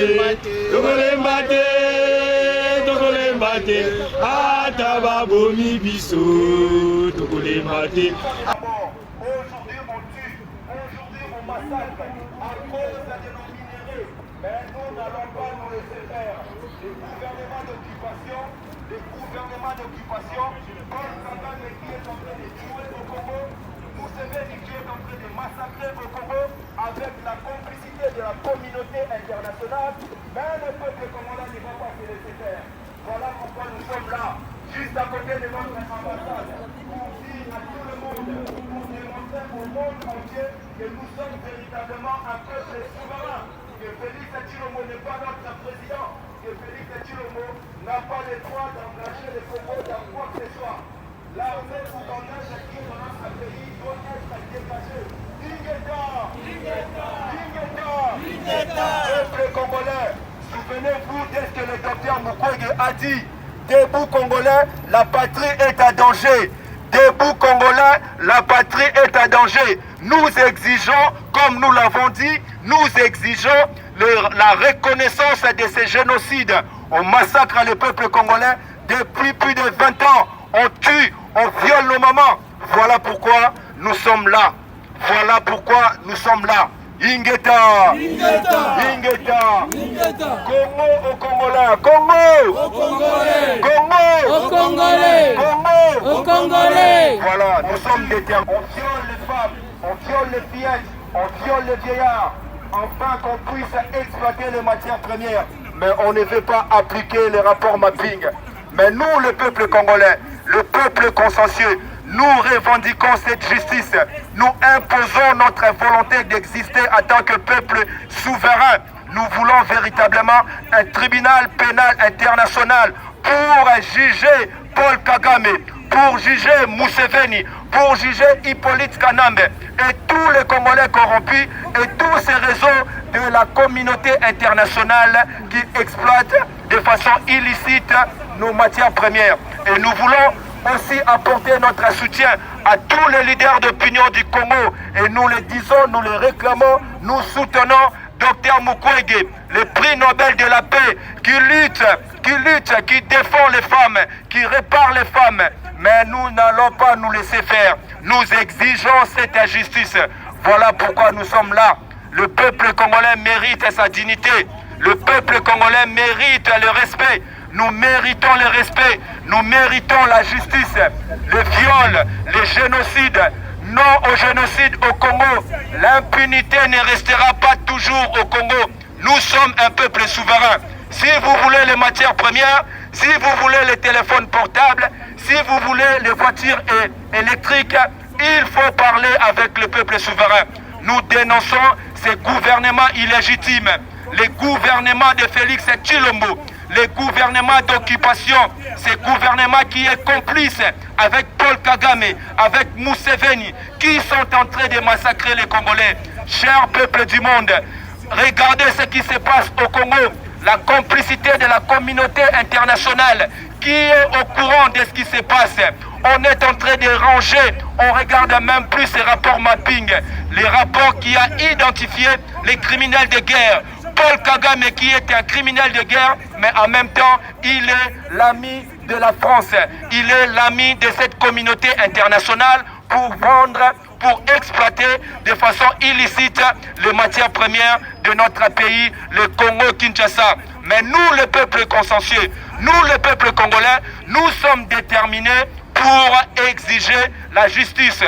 Togolais Mbate, Togolais Mbate, Ataba Bomi Biso, Togolais Mbate. Aujourd'hui on massacre à cause de nos minéraux, mais nous n'allons pas nous laisser faire. Les gouvernements d'occupation, Paul Kagame qui est en train de tuer au Congo, Museveni qui est en train de massacrer au Congo avec la complicité de la communauté internationale, mais le peuple congolais ne va pas se laisser faire. Voilà pourquoi nous sommes là, juste à côté de notre ambassade, pour dire à tout le monde, pour démontrer au monde entier que nous sommes véritablement un peuple souverain, que Félix Tshilombo n'est pas notre président, que Félix Tshilombo n'a pas le droit d'engager le Congo dans quoi que ce soit. L'armée ougandaise qui est dans notre pays doit être dégagée. Peuple congolais, souvenez-vous de ce que le docteur Mukwege a dit. Debout Congolais, la patrie est à danger. Debout Congolais, la patrie est à danger. Nous exigeons, comme nous l'avons dit, nous exigeons la reconnaissance de ces génocides. On massacre le peuple congolais depuis plus de 20 ans. On tue, on viole nos mamans. Voilà pourquoi nous sommes là. Voilà pourquoi nous sommes là. Ingeta, Ingeta, Congo au Congolais, Congo au Congolais, Congo au Congolais, Congo au Congolais. Voilà, nous sommes déterminés. On viole les femmes, on viole les fillettes, on viole les vieillards, afin qu'on puisse exploiter les matières premières. Mais on ne veut pas appliquer les rapports mapping. Mais nous, le peuple congolais, le peuple consensueux, nous revendiquons cette justice. Nous imposons notre volonté d'exister en tant que peuple souverain. Nous voulons véritablement un tribunal pénal international pour juger Paul Kagame, pour juger Museveni, pour juger Hippolyte Kanambe et tous les Congolais corrompus et tous ces réseaux de la communauté internationale qui exploitent de façon illicite nos matières premières. Et nous voulons aussi apporter notre soutien à tous les leaders d'opinion du Congo. Et nous le disons, nous le réclamons, nous soutenons Dr Mukwege, le prix Nobel de la paix, qui lutte, qui défend les femmes, qui répare les femmes. Mais nous n'allons pas nous laisser faire. Nous exigeons cette injustice. Voilà pourquoi nous sommes là. Le peuple congolais mérite sa dignité. Le peuple congolais mérite le respect. Nous méritons le respect, nous méritons la justice. Le viol, le génocide, non au génocide au Congo. L'impunité ne restera pas toujours au Congo. Nous sommes un peuple souverain. Si vous voulez les matières premières, si vous voulez les téléphones portables, si vous voulez les voitures électriques, il faut parler avec le peuple souverain. Nous dénonçons ces gouvernements illégitimes, les gouvernements de Félix Tshilombo, les gouvernements d'occupation, ces gouvernements qui est complice avec Paul Kagame, avec Museveni, qui sont en train de massacrer les Congolais. Chers peuples du monde, regardez ce qui se passe au Congo, la complicité de la communauté internationale qui est au courant de ce qui se passe. On est en train de ranger, on regarde même plus ces rapports mapping, les rapports qui a identifié les criminels de guerre. Paul Kagame qui est un criminel de guerre, mais en même temps, il est l'ami de la France. Il est l'ami de cette communauté internationale pour vendre, pour exploiter de façon illicite les matières premières de notre pays, le Congo-Kinshasa. Mais nous, le peuple consensueux, nous, le peuple congolais, nous sommes déterminés pour exiger la justice,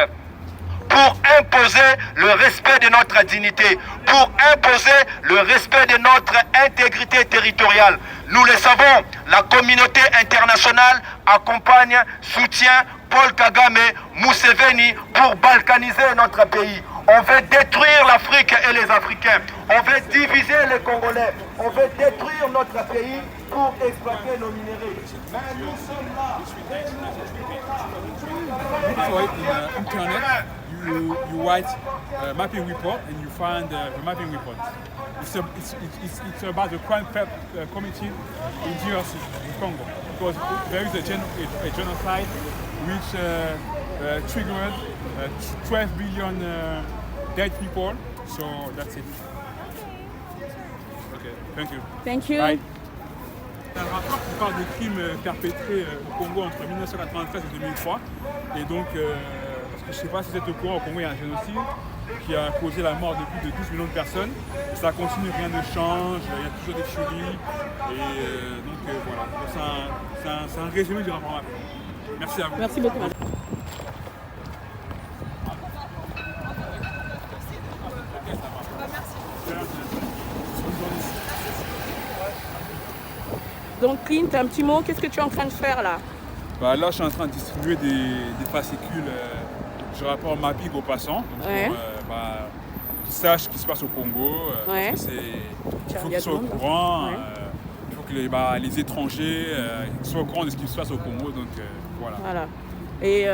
pour imposer le respect de notre dignité, pour imposer le respect de notre intégrité territoriale. Nous le savons, la communauté internationale accompagne, soutient Paul Kagame, Museveni pour balkaniser notre pays. On veut détruire l'Afrique et les Africains. On veut diviser les Congolais. On veut détruire notre pays pour exploiter nos minéraux. Mais nous sommes là. Internet, you write a mapping report and you find the mapping report. It's about the crime committee in DRC, in Congo, because there is a genocide which triggered 12 billion dead people. So that's it. Okay. Thank you. Thank you. Bye. C'est un rapport qui parle des crimes perpétrés au Congo entre 1993 et 2003. Et donc, parce que je ne sais pas si vous êtes au courant, au Congo il y a un génocide qui a causé la mort de plus de 12 millions de personnes. Ça continue, rien ne change, il y a toujours des tueries. Et donc voilà, c'est un résumé du rapport Mappé. Merci à vous. Merci beaucoup. Donc Clint, un petit mot, qu'est-ce que tu es en train de faire là? Bah, là, je suis en train de distribuer des fascicules du rapport Mapping aux passants. Donc, Ouais. pour qu'ils sachent ce qui se passe au Congo. Ouais. Parce que il faut qu'ils soient au courant. Ouais. Il faut que les étrangers soient au courant de ce qui se passe au Congo. Donc voilà. Voilà. Et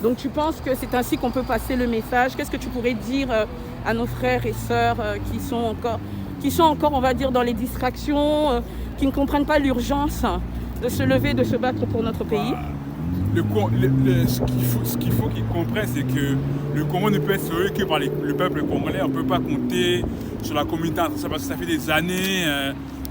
donc tu penses que c'est ainsi qu'on peut passer le message? Qu'est-ce que tu pourrais dire à nos frères et sœurs qui sont encore, on va dire, dans les distractions, qui ne comprennent pas l'urgence de se lever, de se battre pour notre pays? Ce qu'il faut qu'ils comprennent, c'est que le Congo ne peut être sauvé que par le peuple congolais. On ne peut pas compter sur la communauté internationale parce que ça fait des années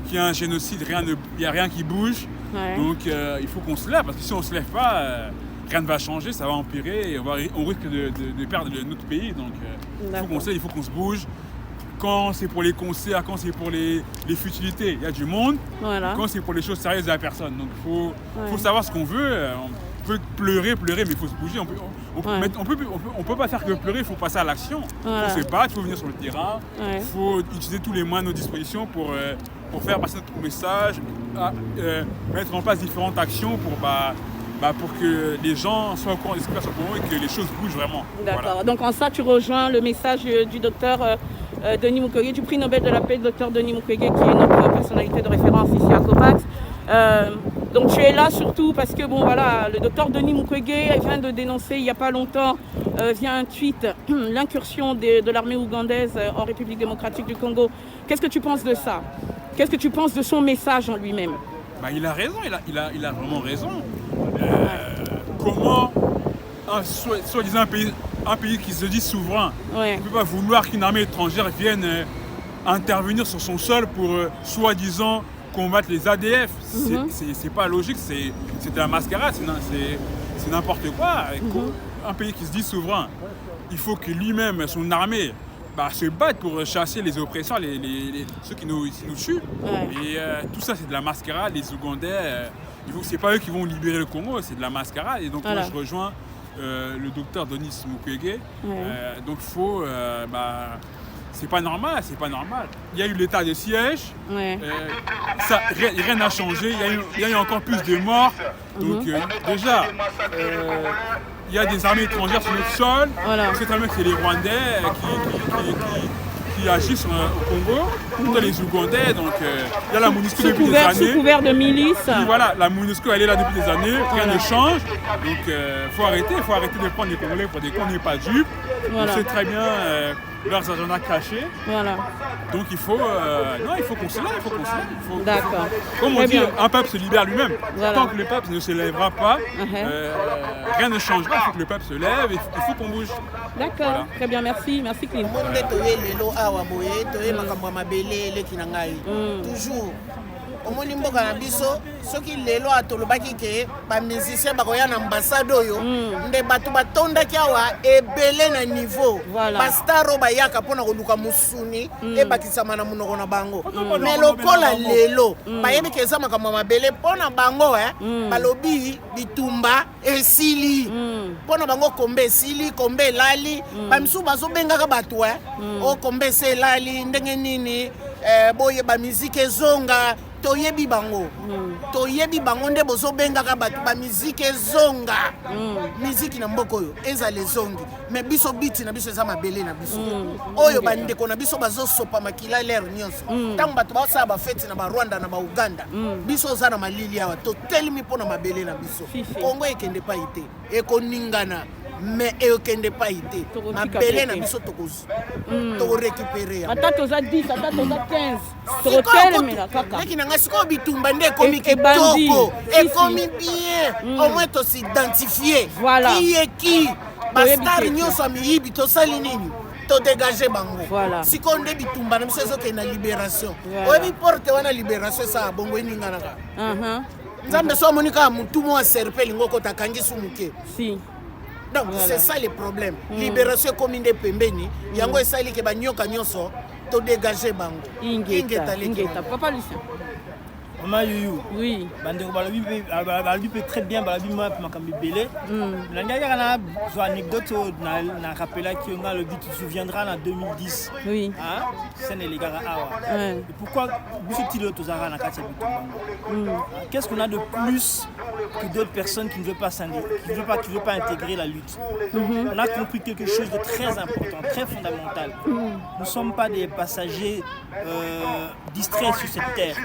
qu'il y a un génocide, il n'y a rien qui bouge. Ouais. Donc il faut qu'on se lève, parce que si on ne se lève pas, rien ne va changer, ça va empirer et on risque de perdre notre pays. Donc il faut qu'on se lève, il faut qu'on se bouge. Quand c'est pour les concerts, quand c'est pour les futilités, il y a du monde. Voilà. Quand c'est pour les choses sérieuses, il n'y a personne. Donc il faut savoir ce qu'on veut. On peut pleurer, mais il faut se bouger. On peut pas faire que pleurer, il faut passer à l'action. Il faut se battre, il faut venir sur le terrain. Il faut utiliser tous les moyens à nos dispositions pour faire passer notre message, mettre en place différentes actions pour que les gens soient au courant de ce qui se passe au Congo et que les choses bougent vraiment. D'accord. Voilà. Donc en ça, tu rejoins le message du docteur Denis Mukwege, du prix Nobel de la paix, le docteur Denis Mukwege, qui est notre personnalité de référence ici à Copax. Donc tu es là surtout parce que bon voilà, le docteur Denis Mukwege vient de dénoncer il n'y a pas longtemps via un tweet l'incursion de l'armée ougandaise en République démocratique du Congo. Qu'est-ce que tu penses de ça? Qu'est-ce que tu penses de son message en lui-même? Il a raison, il a vraiment raison. Comment soi-disant un pays qui se dit souverain ne peut pas vouloir qu'une armée étrangère vienne intervenir sur son sol pour soi-disant combattre les ADF? C'est pas logique, c'est de la mascarade, c'est n'importe quoi. Un pays qui se dit souverain, il faut que lui-même, son armée, se batte pour chasser les oppresseurs, ceux qui nous tuent. Et tout ça, c'est de la mascarade. Les Ougandais, c'est pas eux qui vont libérer le Congo, c'est de la mascarade. Et donc moi, je rejoins le docteur Denis Mukwege. Donc il faut... c'est pas normal. Il y a eu l'état de siège, rien n'a changé, il y a eu encore plus de morts. Donc déjà, il y a des armées étrangères sur notre sol. Cette armée, c'est les Rwandais qui agissent au Congo, les Ougandais. Donc il y a la MONUSCO depuis des années. Sous couvert de milices. Puis voilà, la MONUSCO elle est là depuis des années, rien ne change. Donc faut arrêter de prendre les Congolais pour des cons, on n'est pas dupes. On sait très bien leurs agendas cachés. Donc il faut qu'on se lève, D'accord. Comme on dit, un peuple se libère lui-même. Tant que le peuple ne se lèvera pas, rien ne changera. Il faut que le peuple se lève et il faut qu'on bouge. D'accord, très bien, merci Clint. Toujours. Omoni mboka na biso soki lelo atolobaki ke ba musicien bakoya na ambassade oyo nde batu batondaki awa ebele na niveau ba star o bayaka pona koluka musuni e bakisama na munoko na bango mais lokola lelo bayebi ke eza makambo mabele pona bango balobi bitumba esili pona bango kombe esili kombe elali bamisu bazobengaka batu o kombe se elali ndenge nini boye ba musique ezonga toyebi bango nde bozobengaka bato ba musique ezonga musique na mboka oyo ezala ezongi mais biso biti na biso eza mabele na biso oyo bandeko na biso bazosopa makila lere nyonso ntango bato basala bafeti na barwanda na bauganda biso oza na malili awa totelemi mpona mabele na biso kongo ekende pa ite ekoningana mais ekende pa ite mabele na biso tokorécupere ata toza 10 ata toza 15 tokotelemela kaka leki nanga sikoyo bitumba nde ekomi kitoko ekomi bien au moins tosidentifie ki ye ki bastar nyonso ya miyibi tosali nini to dégager bango. Voilà. Si on débite tumba na biso ke na libération. Oyebi porte wana libération ça bongo ninga naka. Nzambe so monika mutu mo serpe lingo ko takangi sumuke. Si. Donc c'est ça le problème. Libération commune de pembeni yango esali ke banyoka nyonso to dégager bango. Ingeta. Papa Lucien. Maman Youyou. Oui. Bande balabi peut très bien balabi moi makambi belé. La dernière na anecdote na rappela que on a le but tu te souviendras en 2010. Oui. Hein? C'est les gars awa. Et pourquoi Boussoti Tozara na katia qu'est-ce qu'on a de plus que d'autres personnes qui ne veulent pas qui veulent pas intégrer la lutte. On a compris quelque chose de très important, très fondamental. Nous ne sommes pas des passagers distraits sur cette terre.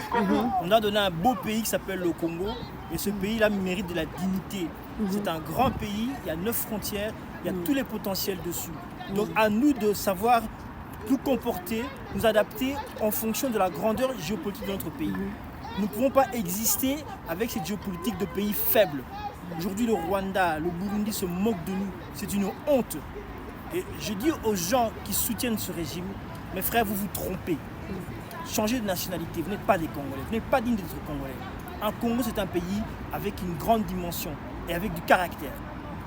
On a donné un beau pays qui s'appelle le Congo et ce pays-là mérite de la dignité. C'est un grand pays, il y a 9 frontières, il y a tous les potentiels dessus. Donc à nous de savoir nous comporter, nous adapter en fonction de la grandeur géopolitique de notre pays. Nous ne pouvons pas exister avec cette géopolitique de pays faibles. Aujourd'hui le Rwanda, le Burundi se moquent de nous, c'est une honte. Et je dis aux gens qui soutiennent ce régime, mes frères, vous vous trompez. Changez de nationalité, vous n'êtes pas des Congolais, vous n'êtes pas dignes d'être Congolais. Un Congo, c'est un pays avec une grande dimension et avec du caractère.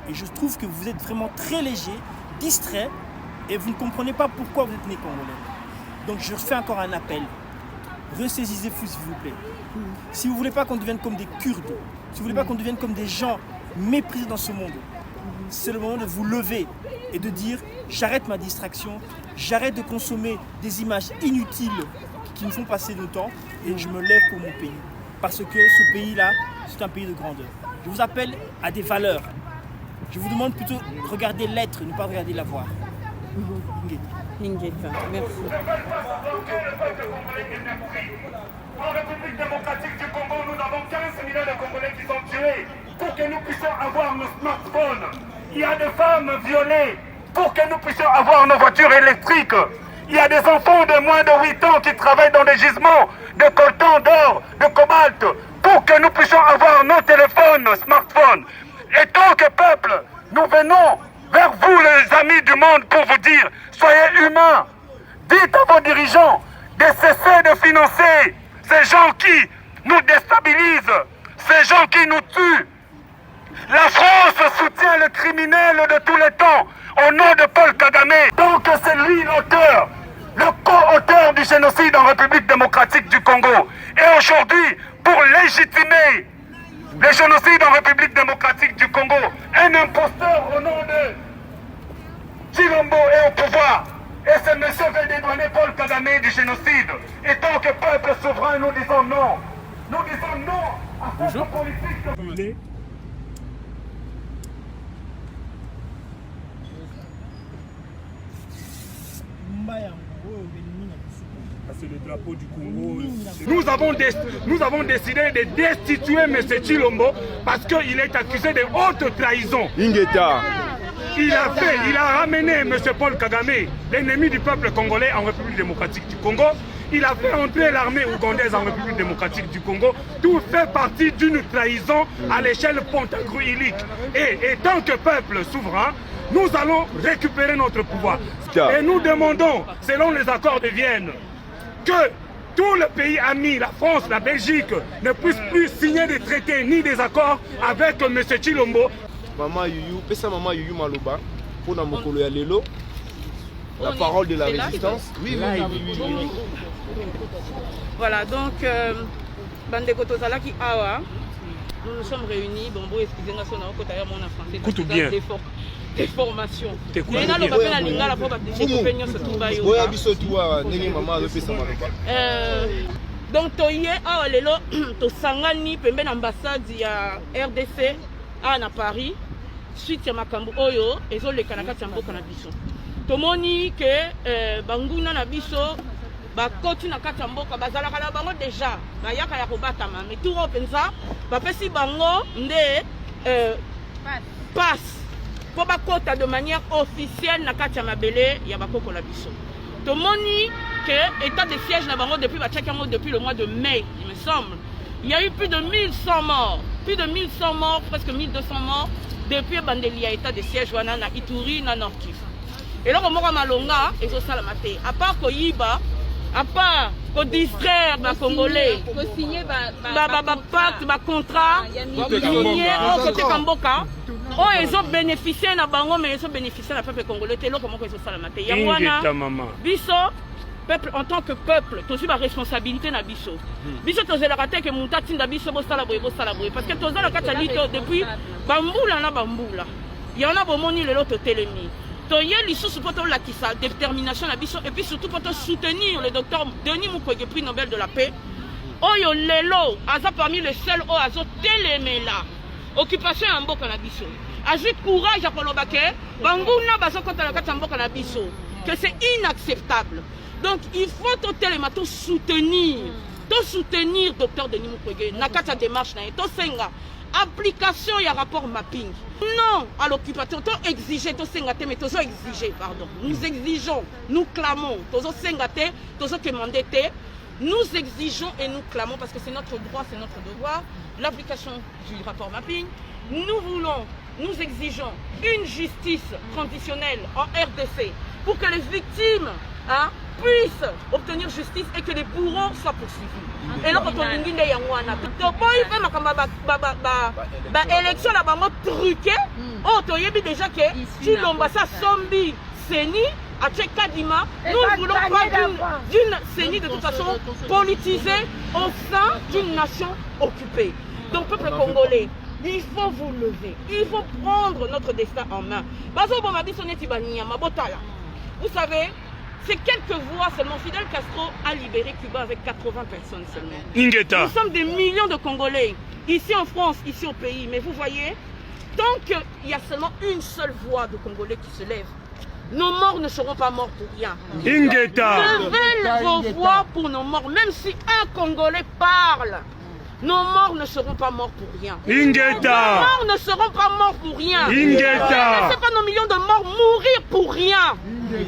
Et je trouve que vous êtes vraiment très léger, distrait, et vous ne comprenez pas pourquoi vous êtes né Congolais. Donc je fais encore un appel. Ressaisissez-vous s'il vous plaît. Si vous ne voulez pas qu'on devienne comme des Kurdes, si vous ne voulez pas qu'on devienne comme des gens méprisés dans ce monde, c'est le moment de vous lever et de dire j'arrête ma distraction, j'arrête de consommer des images inutiles qui me font passer le temps et je me lève pour mon pays. Parce que ce pays-là, c'est un pays de grandeur. Je vous appelle à des valeurs. Je vous demande plutôt de regarder l'être, ne pas regarder la voix. Ingeta, merci. En République démocratique du Congo, nous avons 15 millions de Congolais qui sont tués pour que nous puissions avoir nos smartphones. Il y a des femmes violées pour que nous puissions avoir nos voitures électriques. Il y a des enfants de moins de 8 ans qui travaillent dans des gisements de coltan, d'or, de cobalt pour que nous puissions avoir nos téléphones, nos smartphones. Et tant que peuple, nous venons vers vous les amis du monde pour vous dire, soyez humains. Dites à vos dirigeants de cesser de financer ces gens qui nous déstabilisent, ces gens qui nous tuent. La France soutient le criminel de tous les temps au nom de Paul Kagame. Donc c'est lui l'auteur, le co-auteur du génocide en République démocratique du Congo. Et aujourd'hui, pour légitimer le génocide en République démocratique du Congo, un imposteur au nom de Chilombo est au pouvoir. Et ce monsieur veut dédouaner Paul Kagame du génocide. Et tant que peuple souverain, nous disons non. Nous disons non à cette politique. C'est le drapeau du Congo. Nous avons décidé de destituer M. Chilombo parce qu'il est accusé de haute trahison. Ingeta. Il a ramené M. Paul Kagame, l'ennemi du peuple congolais, en République démocratique du Congo. Il a fait entrer l'armée ougandaise en République démocratique du Congo. Tout fait partie d'une trahison à l'échelle pantagruélique. Et tant que peuple souverain, nous allons récupérer notre pouvoir. Et nous demandons, selon les accords de Vienne, que tous les pays amis, la France, la Belgique, ne puissent plus signer des traités ni des accords avec M. Chilombo. Maman Youyou, pesa Maman Youyou Maloba, pour la Mokolo ya Lelo, la parole de la résistance. Oui. Voilà, donc, Bandeko Tozalaki Awa, nous nous sommes réunis. Bon, excusez-moi, si on a un côté mon français. Écoute bien. Des formations. Écoute donc toye awa lelo tosangani pembe na ambassade ya RDC na Paris suite ya makambo oyo ezoleka na kati ya mboka na biso. Tomoni ke banguna na biso bakoti na kati ya mboka bazalaka na bango deja bayaka ya kobatama mais tout penza bapesi bango nde passe pour bakota de manière officielle na kati ya mabele ya bakoko na biso. Tomoni que état de siège na bango depuis depuis le mois de mai, il me semble. Il y a eu plus de 1100 morts, presque 1200 morts depuis Bandeli à état de siège wana na Ituri na Nord Kivu. Et là, on va malonga et ça la maté. À part Koyiba, à part qu'on distraire les Congolais, qu'on signe pacte, contrat, signer, côté Kamboka, ils ont bénéficié na bango, mais ils ont bénéficié na peuple congolais. T'es là comment ils ont ça la maté. Yangwana, biso, peuple en tant que peuple, tu as la responsabilité na biso. Biso tu as la raté que montati na biso bo sala boye parce que tu as la catalite depuis bamboula na bamboula. Il y en a bomoni le lot télémi. Toye lisusu poto la kisa détermination na biso et puis surtout poto soutenir le docteur Denis Mukwege prix Nobel de la paix. Oyo lelo aza parmi les seuls o azo télémela. Occupation en mboka na biso. Ajoute courage à kolobake banguna bazo kota la kata mboka na biso que c'est inacceptable. Donc il faut to téléma to soutenir docteur Denis Mukwege na kata démarche na to senga application et rapport mapping. Non à l'occupation, to exiger, to sengate, mais to exiger, pardon. Nous exigeons, nous clamons, to sengate, to demander, nous exigeons et nous clamons parce que c'est notre droit, c'est notre devoir, l'application du rapport mapping. Nous exigeons une justice transitionnelle en RDC pour que les victimes puissent obtenir justice et que les bourreaux soient poursuivis. Et là, quand on dit que élection là-bas, truqué, on a déjà que si l'ambassade Sombi, Seni, à Tchekadima, nous ne voulons pas d'une CENI de toute façon politisée au sein d'une nation occupée. Donc, peuple congolais, il faut vous lever, il faut prendre notre destin en main. Vous savez, c'est quelques voix seulement. Fidel Castro a libéré Cuba avec 80 personnes seulement. Nous sommes des millions de Congolais, ici en France, ici au pays. Mais vous voyez, tant qu'il y a seulement une seule voix de Congolais qui se lève, nos morts ne seront pas morts pour rien. Levez vos voix pour nos morts. Même si un Congolais parle, nos morts ne seront pas morts pour rien. Nos morts ne seront pas morts pour rien. Ne laissez pas nos millions de morts mourir pour rien.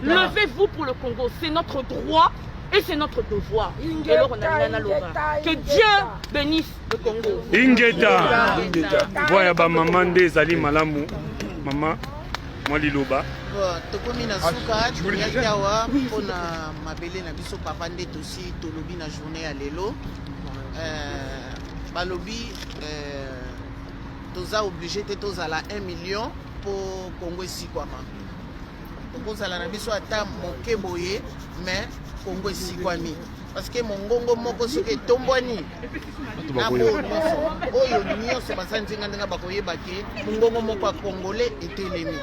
Levez-vous pour le Congo. C'est notre droit et c'est notre devoir. Que Dieu bénisse le Congo. Voilà, maman des Ali Malamou. Maman, moi Liloba. Tokomi na suka tuyaki awa mpona mabele na biso papa nde tosi tolobi na journée ya lelo balobi toza obligé te tozala 1 million pour Congo esikwama tokozala na biso ata moke boye mais Congo esikwami parce que mongongo moko soki etombwani na oyo nyonso basanzi ndenga bakoyeba ke mongongo moko ya congolais etelemi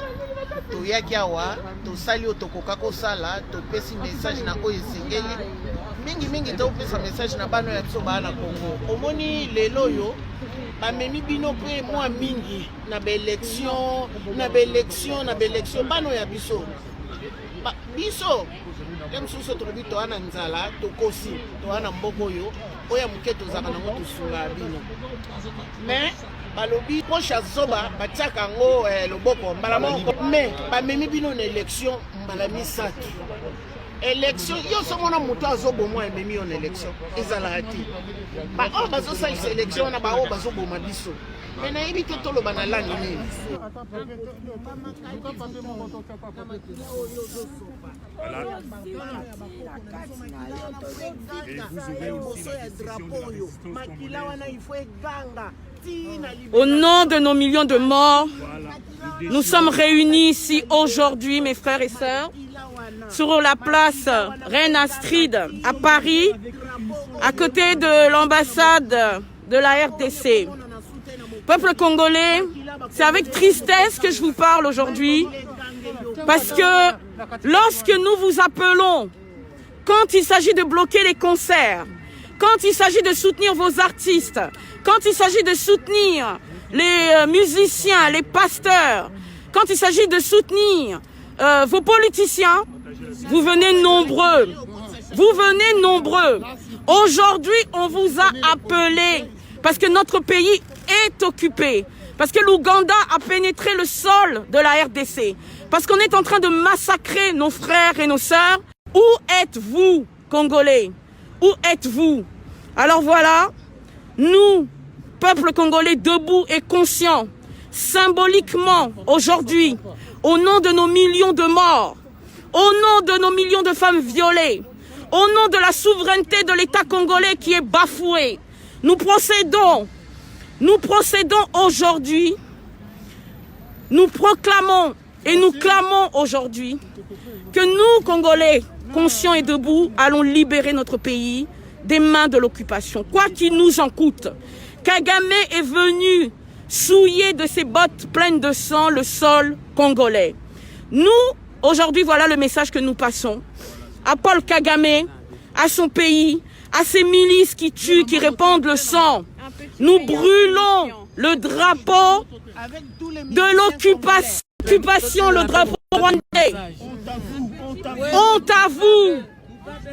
toyaki awa tosali oyo tokoka kosala topesi message na oyo esengeli mingi topesa message na bano ya biso baa na Congo omoni lelo oyo bamemi bino mpe mwa mingi na baélection bano ya biso biso mosusu tolobi towana nzala tokosi towana mboka oyo oya moke tozaka nango tosunga bino mais balobi poche ya zoba batiaka yango loboko mbala moko mais bamemi bino na élection mbala misato élection nyonso mona moto azoboma ememi yo na élection ezalaka te baoyo bazosalisa élection wana baoyo bazoboma biso mais nayebi te toloba na langi nini Au nom de nos millions de morts, nous sommes réunis ici aujourd'hui, mes frères et sœurs, sur la place Reine Astrid à Paris, à côté de l'ambassade de la RDC. Peuple congolais, c'est avec tristesse que je vous parle aujourd'hui, parce que lorsque nous vous appelons, quand il s'agit de bloquer les concerts, quand il s'agit de soutenir vos artistes, quand il s'agit de soutenir les musiciens, les pasteurs, quand il s'agit de soutenir vos politiciens, vous venez nombreux. Vous venez nombreux. Aujourd'hui, on vous a appelé parce que notre pays est occupé, parce que l'Ouganda a pénétré le sol de la RDC, parce qu'on est en train de massacrer nos frères et nos sœurs. Où êtes-vous, Congolais? Où êtes-vous? Alors voilà, nous, peuple congolais debout et conscient, symboliquement aujourd'hui, au nom de nos millions de morts, au nom de nos millions de femmes violées, au nom de la souveraineté de l'État congolais qui est bafoué, nous procédons aujourd'hui, nous proclamons et nous clamons aujourd'hui que nous, Congolais, conscients et debout, allons libérer notre pays des mains de l'occupation, quoi qu'il nous en coûte. Kagame est venu souiller de ses bottes pleines de sang le sol congolais. Nous, aujourd'hui, voilà le message que nous passons à Paul Kagame, à son pays, à ces milices qui tuent, qui répandent le sang. Nous brûlons le drapeau de l'occupation, le drapeau rwandais. Honte à vous!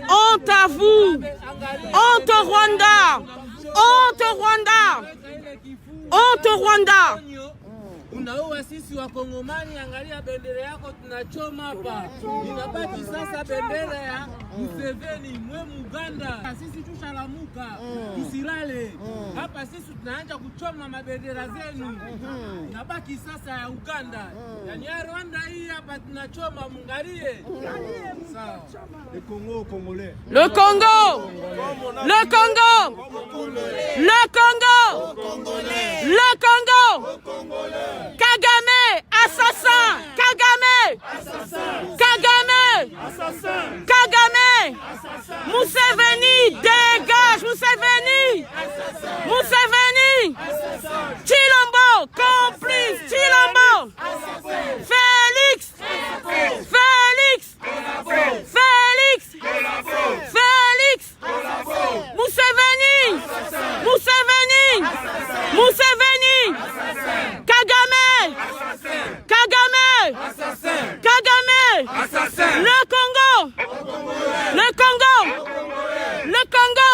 Honte à vous! Honte au Rwanda! Honte au Rwanda! Honte au Rwanda! Unaua sisi Wakongomani, angalia bendera yako tunachoma hapa. Inabaki sasa bendera ya Museveni, mwe Muganda. Sisi tushalamuka, tusilale. Hapa sisi tunaanza kuchoma mabendera zenu. Inabaki sasa ya Uganda. Yani ya Rwanda hii hapa tunachoma, mungalie. Sawa. Le Congo congolais. Le Congo! Le Congo! Le Congo! Le Congo! Kagame, assassin! Kagame! Kagame! Kagame! Museveni, dégage! Museveni! Museveni! Chilombo, complice! Chilombo! Félix! Félix! Félix! Félix! Museveni! Museveni! Museveni! Kagame! Kagame! Kagame! Le Congo! Le Congo! Le Congo!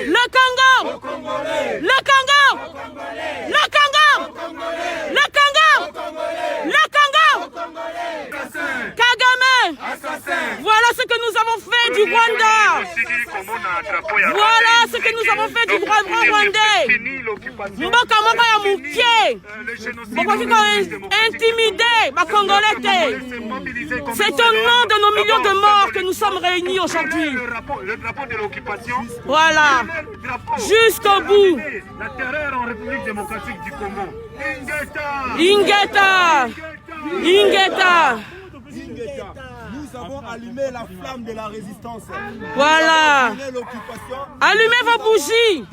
Le Congo! Le Congo! Le Congo! Le Congo! Le Congo! Kagame! Voilà ce que nous avons fait du Rwanda! Voilà ce que nous avons fait du Rwandais! Mboka moko ya mukie! Bokoki ko intimider ba Congolais. C'est au nom de nos millions de morts que nous sommes réunis aujourd'hui. Le drapeau de l'occupation. Voilà. Jusqu'au bout. La terreur en République démocratique du Congo. Ingeta. Ingeta. Ingeta. Nous avons allumé la flamme de la résistance. Voilà. Allumez vos bougies.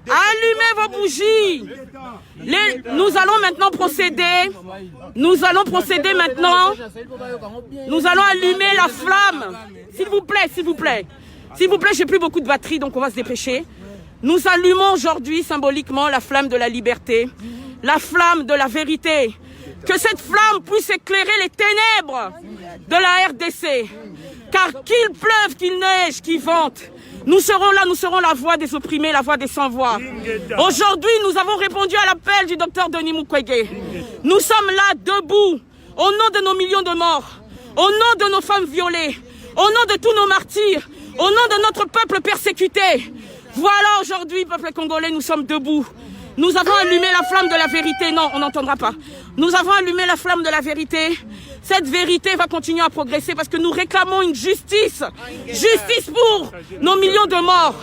Allumez vos bougies. Nous allons maintenant procéder. Nous allons procéder maintenant. Nous allons allumer la flamme. S'il vous plaît, s'il vous plaît. S'il vous plaît, j'ai plus beaucoup de batterie, donc on va se dépêcher. Nous allumons aujourd'hui symboliquement la flamme de la liberté, la flamme de la vérité. Que cette flamme puisse éclairer les ténèbres de la RDC. Car qu'il pleuve, qu'il neige, qu'il vente, nous serons là, nous serons la voix des opprimés, la voix des sans-voix. Aujourd'hui, nous avons répondu à l'appel du docteur Denis Mukwege. Nous sommes là, debout, au nom de nos millions de morts, au nom de nos femmes violées, au nom de tous nos martyrs, au nom de notre peuple persécuté. Voilà aujourd'hui, peuple congolais, nous sommes debout. Nous avons allumé la flamme de la vérité. Non, on n'entendra pas. Nous avons allumé la flamme de la vérité. Cette vérité va continuer à progresser parce que nous réclamons une justice. Justice pour nos millions de morts.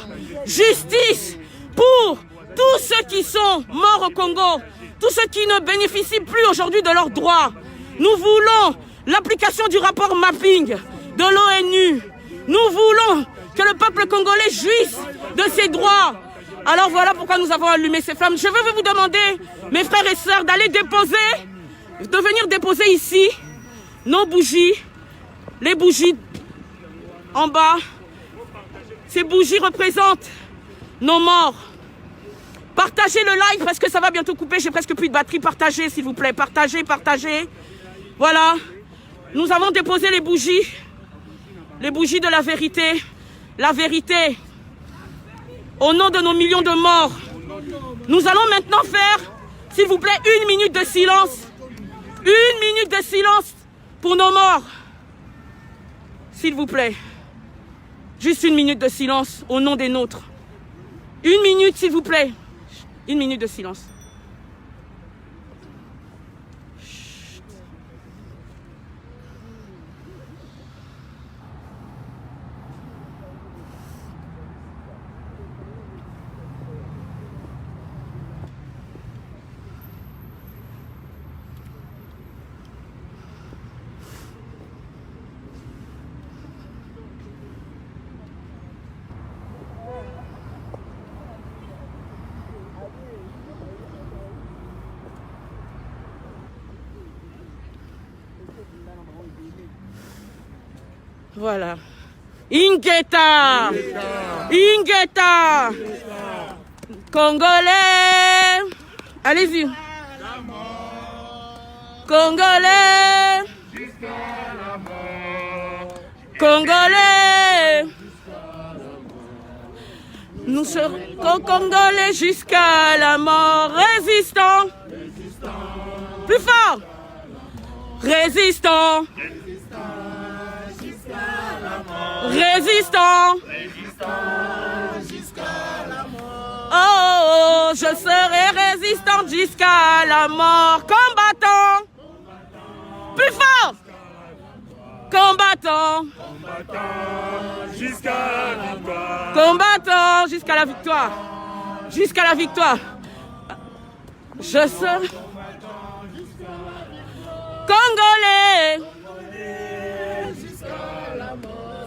Justice pour tous ceux qui sont morts au Congo. Tous ceux qui ne bénéficient plus aujourd'hui de leurs droits. Nous voulons l'application du rapport mapping de l'ONU. Nous voulons que le peuple congolais jouisse de ses droits. Alors voilà pourquoi nous avons allumé ces flammes. Je veux vous demander, mes frères et sœurs, d'aller déposer, de venir déposer ici nos bougies, les bougies en bas. Ces bougies représentent nos morts. Partagez le live parce que ça va bientôt couper, j'ai presque plus de batterie. Partagez s'il vous plaît, partagez, partagez. Voilà, nous avons déposé les bougies de la vérité. La vérité. Au nom de nos millions de morts, nous allons maintenant faire, s'il vous plaît, 1 minute de silence. 1 minute de silence pour nos morts. S'il vous plaît. Juste 1 minute de silence au nom des nôtres. 1 minute, s'il vous plaît. 1 minute de silence. Voilà. Ingeta. Ingeta. Congolais. Allez-y. Congolais. Congolais. Nous serons Congolais jusqu'à la mort. Résistants. Plus fort. Résistants. Résistants. Oh, je serai résistant jusqu'à la mort. Combattant. Plus fort. Combattant. Jusqu'à la victoire. Combattant jusqu'à la victoire. Jusqu'à la victoire. Je serai Congolais.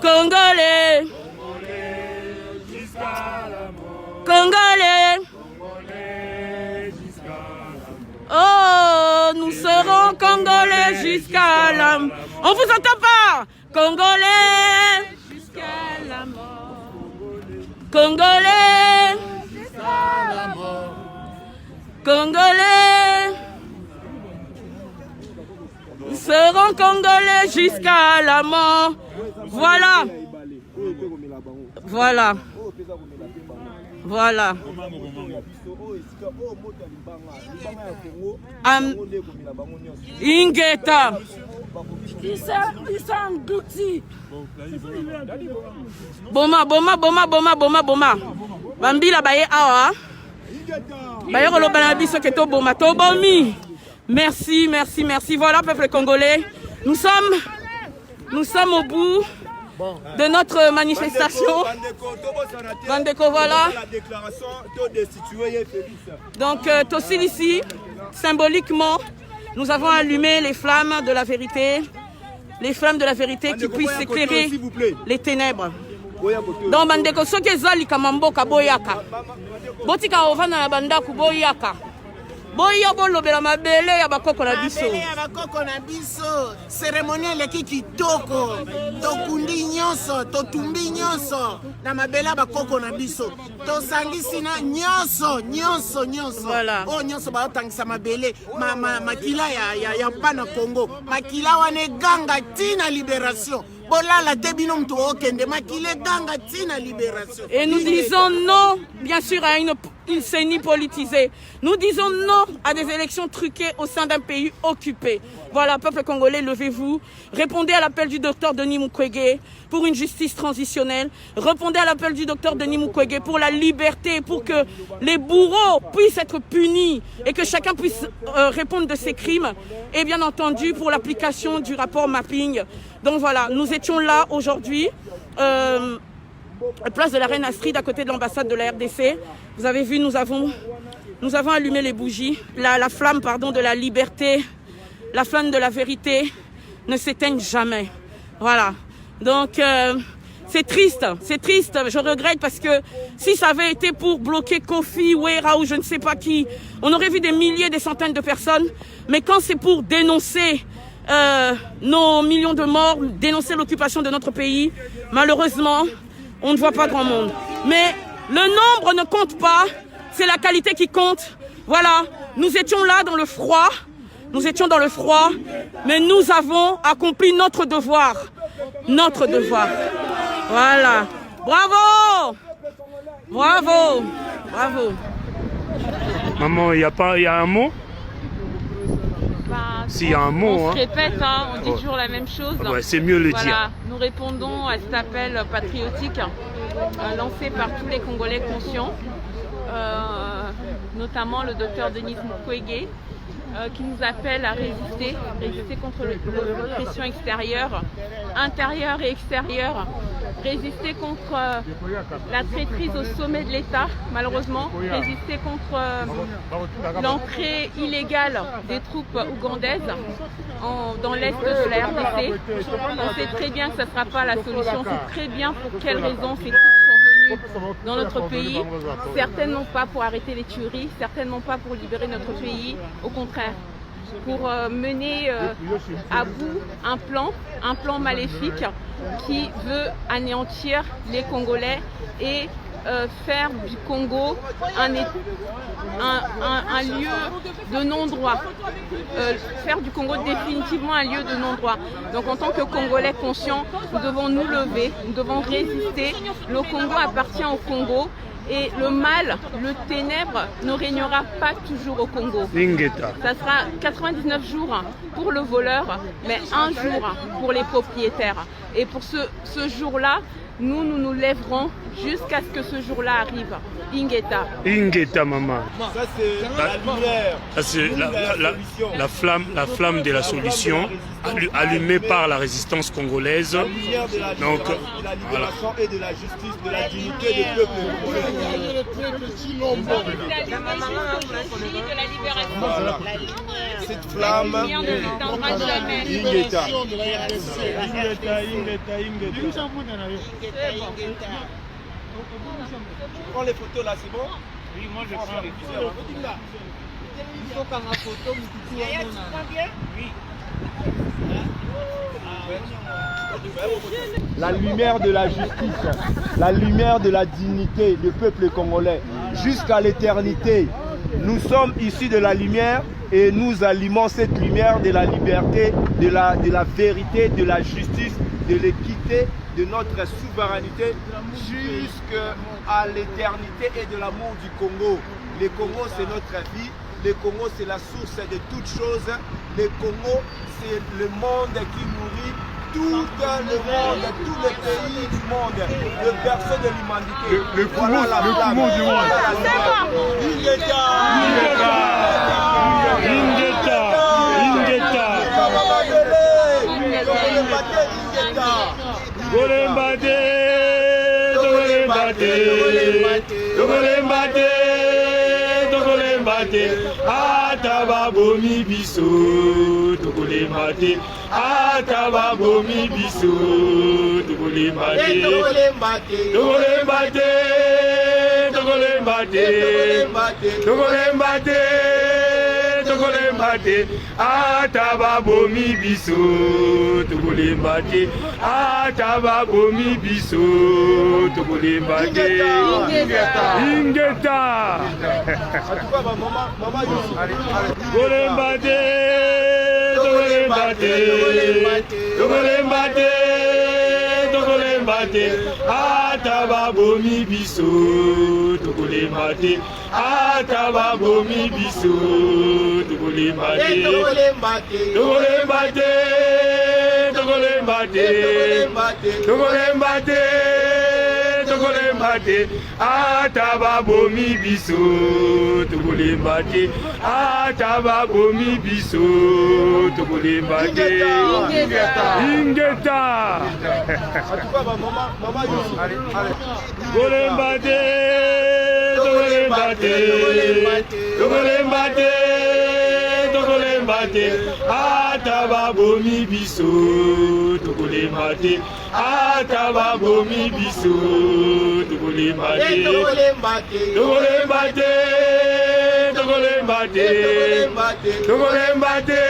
Congolais. Congolais. Oh, nous serons Congolais jusqu'à la mort. On vous entend pas. Congolais jusqu'à la mort. Congolais jusqu'à la mort. Congolais. Nous serons Congolais jusqu'à la mort. Voilà. Voilà. Voilà. Ingeta. Boma. Bambila baye awa. Baye koloba na biso ke to boma to bomi. Merci. Voilà, peuple congolais. Nous sommes au bout de notre manifestation. Bandeko, voilà. Donc, Tossil ici, symboliquement, nous avons allumé les flammes de la vérité. Les flammes de la vérité qui puissent éclairer les ténèbres. Donc, Bandeko, ce que Zali Kamamboka Boyaka. Botika Ovana na Bandaku Boyaka. Boya bolobela mabele ya bakoko na biso. Mabele ya bakoko na biso. Cérémoniel ki kitoko. Tokundi nyonso, totumbi nyonso. Na mabele ya bakoko na biso. Tosangisi na nyonso. Voilà. Oh nyonso ba otangisa mabele. Makila ya pana Congo. Makila wane ganga tina libération. Et nous disons non, bien sûr, à une CENI politisée. Nous disons non à des élections truquées au sein d'un pays occupé. Voilà, peuple congolais, levez-vous. Répondez à l'appel du docteur Denis Mukwege pour une justice transitionnelle. Répondez à l'appel du docteur Denis Mukwege pour la liberté, pour que les bourreaux puissent être punis et que chacun puisse répondre de ses crimes. Et bien entendu, pour l'application du rapport mapping. Donc voilà, nous étions là aujourd'hui, place de la Reine Astrid, à côté de l'ambassade de la RDC. Vous avez vu, nous avons allumé les bougies. La flamme, de la liberté, la flamme de la vérité ne s'éteigne jamais. Voilà. Donc, c'est triste. Je regrette parce que si ça avait été pour bloquer Kofi, Wera ou je ne sais pas qui, on aurait vu des milliers, des centaines de personnes. Mais quand c'est pour dénoncer nos millions de morts, dénoncer l'occupation de notre pays, malheureusement, on ne voit pas grand monde. Mais le nombre ne compte pas, c'est la qualité qui compte. Voilà, nous étions là dans le froid, mais nous avons accompli notre devoir. Voilà. Bravo. Maman, il y a un mot? S'il y a un mot, on se répète, on dit toujours la même chose. Ouais, c'est mieux le dire. Nous répondons à cet appel patriotique lancé par tous les Congolais conscients, notamment le docteur Denis Mukwege, qui nous appelle à résister contre l'oppression extérieure, intérieure et extérieure, résister contre la traîtrise au sommet de l'État, malheureusement, résister contre l'entrée illégale des troupes ougandaises dans l'est de la RDC. On sait très bien que ce ne sera pas la solution, on sait très bien pour quelles raisons ces troupes sont venues dans notre pays, certainement pas pour arrêter les tueries, certainement pas pour libérer notre pays, au contraire, pour mener à bout un plan maléfique qui veut anéantir les Congolais et faire du Congo un lieu de non-droit, faire du Congo définitivement un lieu de non-droit. Donc en tant que Congolais conscients, nous devons nous lever, nous devons résister. Le Congo appartient au Congo et le mal, le ténèbre ne régnera pas toujours au Congo. Ça sera 99 jours pour le voleur, mais un jour pour les propriétaires. Et pour ce jour-là, nous nous lèverons jusqu'à ce que ce jour-là arrive. Ingeta. Ingeta, maman. Ça, c'est la lumière. Ça, c'est la flamme de la solution allumée par la résistance congolaise. La lumière de la libération et de la justice, de la dignité du peuple congolais. Voilà. Cette flamme, Ingeta. Tu prends les photos là, c'est bon? Oui, moi je prends les photos. Il faut qu'en photo, tu prends bien? Oui. La lumière de la justice, la lumière de la dignité du peuple congolais jusqu'à l'éternité. Nous sommes issus de la lumière et nous allumons cette lumière de la liberté, de la vérité, de la justice, de l'équité, de notre souveraineté jusqu'à l'éternité et de l'amour du Congo. Le Congo, c'est notre vie. Le Congo, c'est la source de toutes choses. Le Congo, c'est le monde qui nourrit tout le monde, tous les pays du monde, le berceau de l'humanité. Le poumon du monde. Ingeta. Ataba bomi biso tokole mate ataba bomi biso tokole mate ataba bomi biso tokole mate ataba bomi biso tokole mate Ingeta. Ataba bomi biso tokole mate ataba bomi biso tokole mate ataba bomi biso tokole mate ataba bomi biso tokole mate Ingeta. Ataba bomi biso tokole mate ataba bomi biso tokole mate ataba